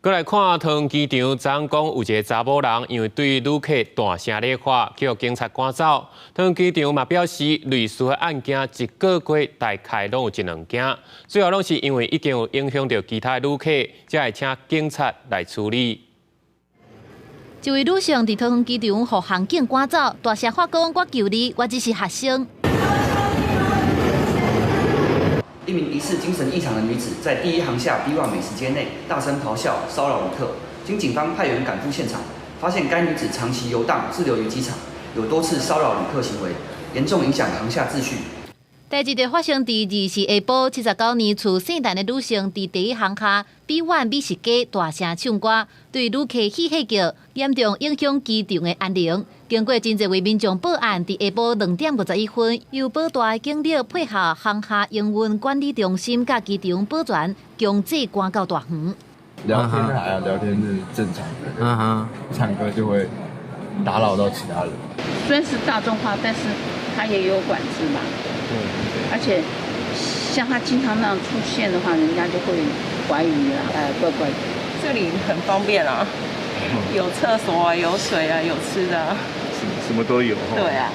过来看桃园机场，昨讲有一个查某人，因为对旅客大声咧喊，叫警察赶走。桃园机场嘛表示，类似的案件一个月大概拢有1、2件，最后拢是因为已经有影响到其他旅客，才会请警察来处理。一位女性伫桃园机场互航警赶走，大声喊讲：“我救你，我只是学生。”一名疑似精神异常的女子在第一航厦 B1 美食街内大声咆哮骚扰旅客，经警方派员赶赴现场，发现该女子长期游荡滞留于机场，有多次骚扰旅客行为，严重影响航厦秩序。代志就发生伫24下晡，79年厝姓陈的女性伫第一航厦 B1 美食街大声唱歌，对旅客嬉戏叫，严重影响机场的安宁。经过真侪位民众报案，伫下晡2点51分，由保大警力配合航厦营运管理中心甲机场保全，强制赶到大园。聊天还聊天是正常的，唱歌就会打扰到其他人。虽然是大众化，但是它也有管制嘛。而且像他经常那样出现的话，人家就会怀疑啦，怪怪的。这里很方便啊，有厕所啊，有水啊，有吃的啊，什么都有。对啊。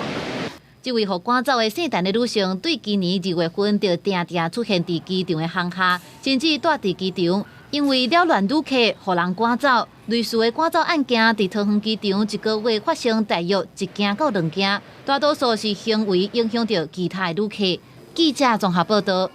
这位被赶走的姓陈的女性，对今年2月份就定定出现伫机场的航厦，甚至住伫机场，因为扰乱旅客，互人赶走。类似的赶走案件，伫桃园机场1个月发生大约1件到2件，大多数是行为影响到其他旅客。记者综合报道。